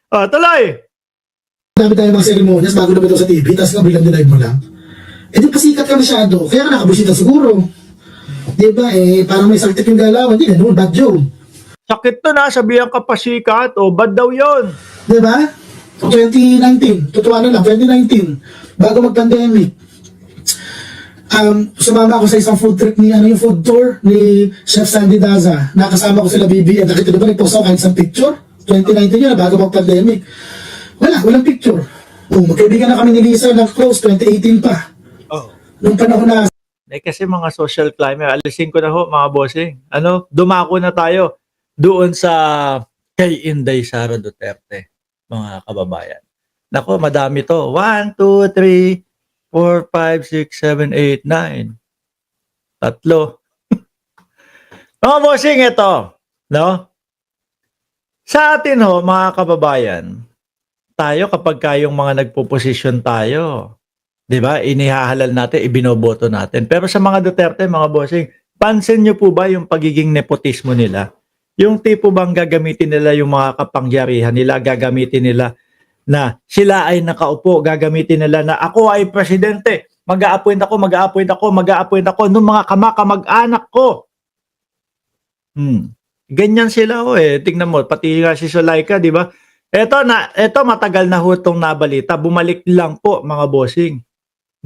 Tuloy! Dami tayong mga ceremonies bago lumitaw sa TV, tapos nga bilang dinive mo lang. Eh di pasikat ka masyado, kaya ka nakabusita siguro. Di ba parang may saltik yung galawan, di ganun, bad joke. Sakit to na, sabihan ka pa sikat. Bad daw yun. Di ba? 2019, totoo lang, 2019, bago mag-pandemic. Sumama ako sa isang food trip yung food tour ni Chef Sandy Daza. Nakasama ko sila BB at nakita ba nagpost ako kahit isang picture? 2019 yun, bago mag-pandemic. Walang picture. Magkaibigan na kami ni Lisa ng close, 2018 pa. Nung panahon na Kasi mga social climber, alisin ko na ho mga bossing. Dumako na tayo doon sa kay Inday Sara Duterte, mga kababayan. Nako, madami to. 1, 2, 3, 4, 5, 6, 7, 8, 9. Tatlo. Mga bossing, ito. No? Sa atin ho, mga kababayan, tayo kapag kayong mga nagpo-position tayo, 'di ba? Inihahalal natin, ibinoboto natin. Pero sa mga Duterte, mga bossing, pansin niyo po ba yung pagiging nepotismo nila? Yung tipo bang gagamitin nila yung mga kapangyarihan nila, gagamitin nila na sila ay nakaupo, gagamitin nila na ako ay presidente, mag-a-appoint ako ng mga kamag-anak ko. Ganyan sila Tingnan mo, pati nga si Sulaika, 'di ba? Ito matagal na ho itong nabalita. Bumalik lang po mga bossing.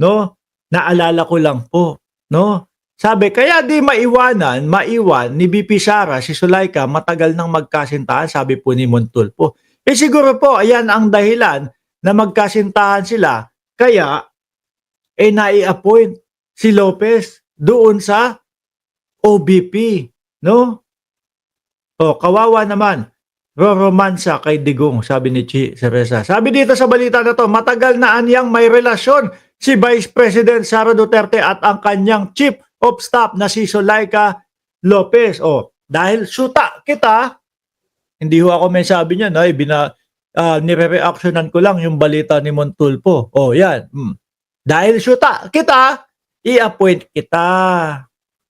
No? Naalala ko lang po. No? Sabi, kaya di maiwan ni BP Sara, si Sulaika, matagal nang magkasintahan, sabi po ni Montulfo. Siguro po, ayan ang dahilan na magkasintahan sila, kaya nai-appoint si Lopez doon sa OBP. No? Kawawa naman. Roromansa kay Digong, sabi ni Chi Cereza. Sabi dito sa balita na to, matagal na anyang may relasyon si Vice President Sara Duterte at ang kanyang Chief of Staff na si Zulaika Lopez. Dahil suta kita, hindi ho ako may sabi niya, nire-reactionan ko lang yung balita ni Montulfo. Yan. Dahil suta kita, i-appoint kita.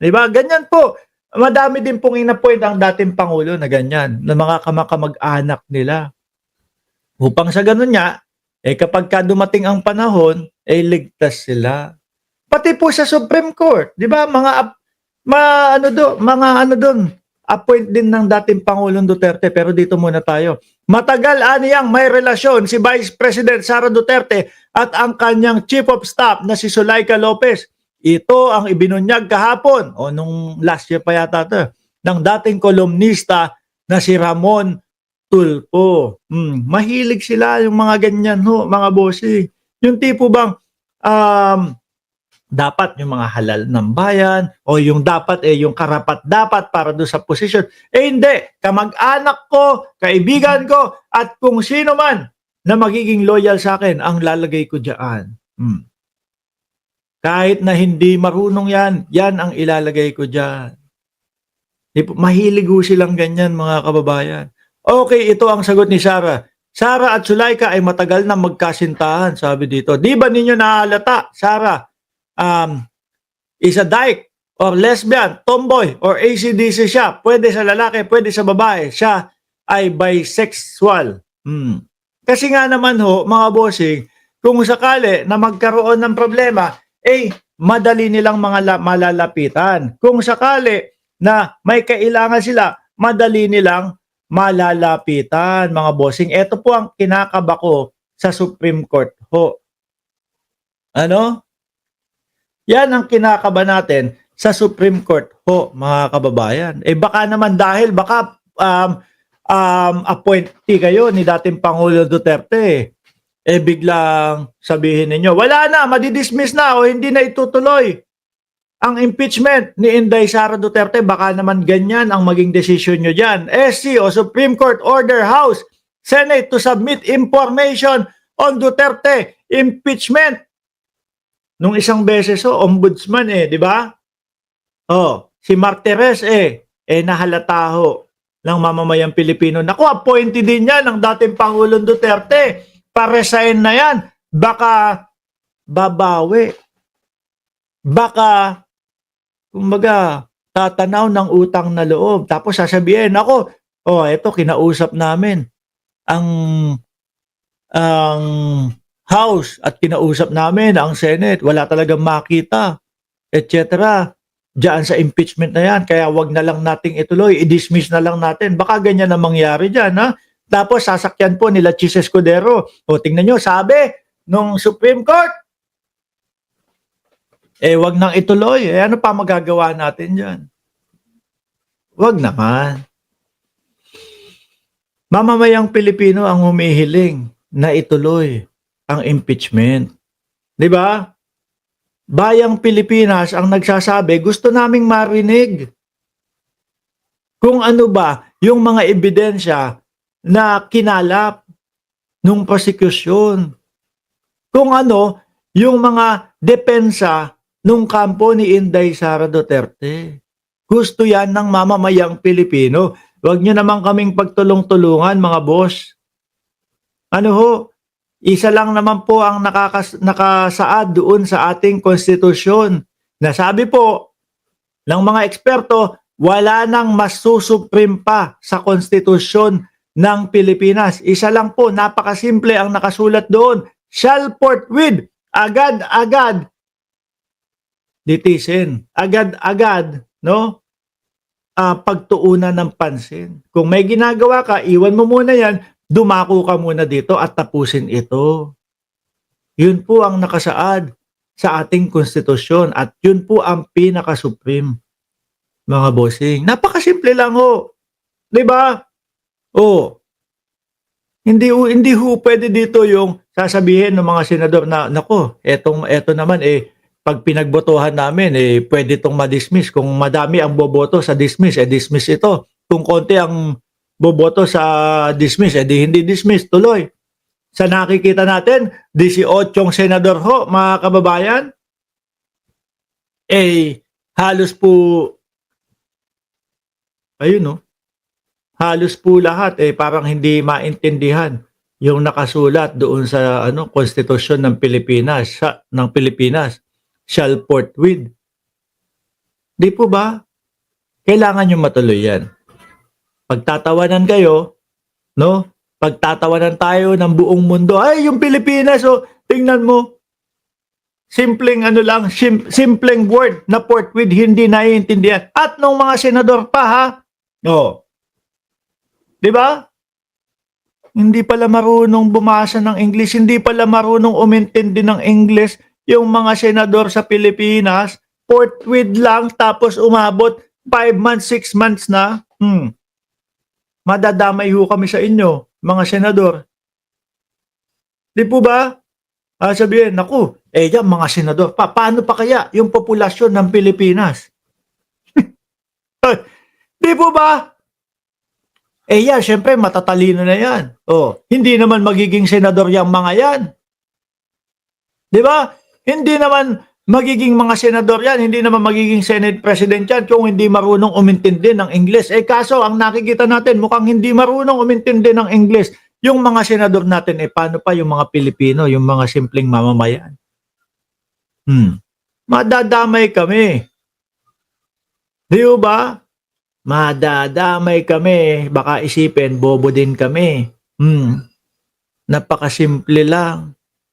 Diba? Ganyan po. Madami din pong in-appoint ang dating Pangulo na ganyan, na mga kamag-anak nila. Upang sa ganun niya, kapag dumating ang panahon, ligtas sila. Pati po sa Supreme Court, di ba? Mga appoint din ng dating Pangulong Duterte. Pero dito muna tayo. Matagal aniyang may relasyon si Vice President Sara Duterte at ang kanyang Chief of Staff na si Zulaika Lopez. Ito ang ibinunyag kahapon, nung last year pa yata ito, ng dating kolumnista na si Ramon Tulfo. Mahilig sila yung mga ganyan, mga bossy. Yung tipo bang dapat yung mga halal ng bayan o yung dapat yung karapat dapat para doon sa posisyon. Hindi. Kamag-anak ko, kaibigan ko, at kung sino man na magiging loyal sa akin, ang lalagay ko diyan. Kahit na hindi marunong yan ang ilalagay ko dyan. Mahilig ho silang ganyan, mga kababayan. Okay, ito ang sagot ni Sara. Sara at Zulaika ay matagal na magkasintahan, sabi dito. Di ba ninyo nahalata, Sara, is a dyke or lesbian, tomboy, or AC/DC siya? Pwede sa lalaki, pwede sa babae. Siya ay bisexual. Kasi nga naman mga bossing, kung sakali na magkaroon ng problema, madali nilang malalapitan. Kung sakali na may kailangan sila, madali nilang malalapitan, mga bossing. Ito po ang kinakaba ko sa Supreme Court ho. Yan ang kinakaba natin sa Supreme Court ho, mga kababayan. Baka naman baka appointee kayo ni dating Pangulo Duterte. Biglang sabihin ninyo, wala na, madidismiss na o hindi na itutuloy ang impeachment ni Inday Sara Duterte. Baka naman ganyan ang maging desisyon nyo dyan. SC o Supreme Court order House, Senate to submit information on Duterte impeachment. Nung isang beses ombudsman di ba? Si Martires nahalata ng mamamayang Pilipino. Naku, appointee din yan ng dating Pangulong Duterte. Pa-resign na yan. Baka babawi. Baka, kumbaga, tatanaw ng utang na loob. Tapos sasabihin, eto, kinausap namin ang ang House at kinausap namin ang Senate, wala talagang makita, etc. Diyan sa impeachment na yan, kaya wag na lang nating ituloy, i-dismiss na lang natin. Baka ganyan na mangyari dyan, ha? Tapos sasakyan po nila Chis Escudero. O tingnan nyo, sabi nung Supreme Court, wag nang ituloy. Ano pa magagawa natin dyan? Wag naman. Mamamayang Pilipino ang humihiling na ituloy ang impeachment. 'Di ba? Bayang Pilipinas ang nagsasabi, gusto naming marinig kung ano ba yung mga ebidensya na kinalap nung prosecution. Kung ano yung mga depensa nung kampo ni Inday Sara Duterte. Gusto yan ng mamamayang Pilipino. Huwag nyo naman kaming pagtulong-tulungan, mga boss. Ano ho? Isa lang naman po ang nakasaad doon sa ating konstitusyon. Nasabi po ng mga eksperto, wala nang mas susupreme pa sa konstitusyon ng Pilipinas. Isa lang po, napakasimple ang nakasulat doon. Shall forthwith, agad-agad, litisin. Agad-agad, no? Pagtuunan ng pansin. Kung may ginagawa ka, iwan mo muna yan, dumako ka muna dito at tapusin ito. Yun po ang nakasaad sa ating konstitusyon at yun po ang pinaka-supreme, mga bossing. Napakasimple lang ho. 'Di ba? Oh. Hindi ho pwede dito yung sasabihin ng mga senador na nako, eto naman pag pinagbotohan namin pwede tong ma-dismiss. Kung madami ang boboto sa dismiss, dismiss ito. Kung konti ang boboto sa dismiss, di hindi dismiss, tuloy. Sa nakikita natin, 18 senador ho, mga kababayan, halos po, ayun no, halos po lahat parang hindi maintindihan yung nakasulat doon sa konstitusyon ng Pilipinas, shall forthwith. Di po ba? Kailangan nyo matuloy yan. Pagtatawanan kayo, no? Pagtatawanan tayo ng buong mundo. Ay, yung Pilipinas, tingnan mo. Simpleng simpleng word na forthwith, hindi naiintindihan. At nung mga senador pa, ha? Di ba? Hindi pala marunong bumasa ng English, hindi pala marunong umintindi ng English yung mga senador sa Pilipinas. Forthwith lang, tapos umabot 5 months, 6 months na. Madadamay ho kami sa inyo, mga senador. Di po ba? Sabihin, naku, yan mga senador, paano pa kaya yung populasyon ng Pilipinas? Di po ba? Yan, syempre matatalino na yan. Hindi naman magiging senador yung mga yan. Di ba? Hindi naman magiging mga senador yan, hindi naman magiging Senate President yan kung hindi marunong umintindi ng English. Kaso, ang nakikita natin, mukhang hindi marunong umintindi ng English. Yung mga senador natin, paano pa yung mga Pilipino, yung mga simpleng mamamayan? Madadamay kami. Di ba? Madadamay kami. Baka isipin, bobo din kami. Napakasimple lang.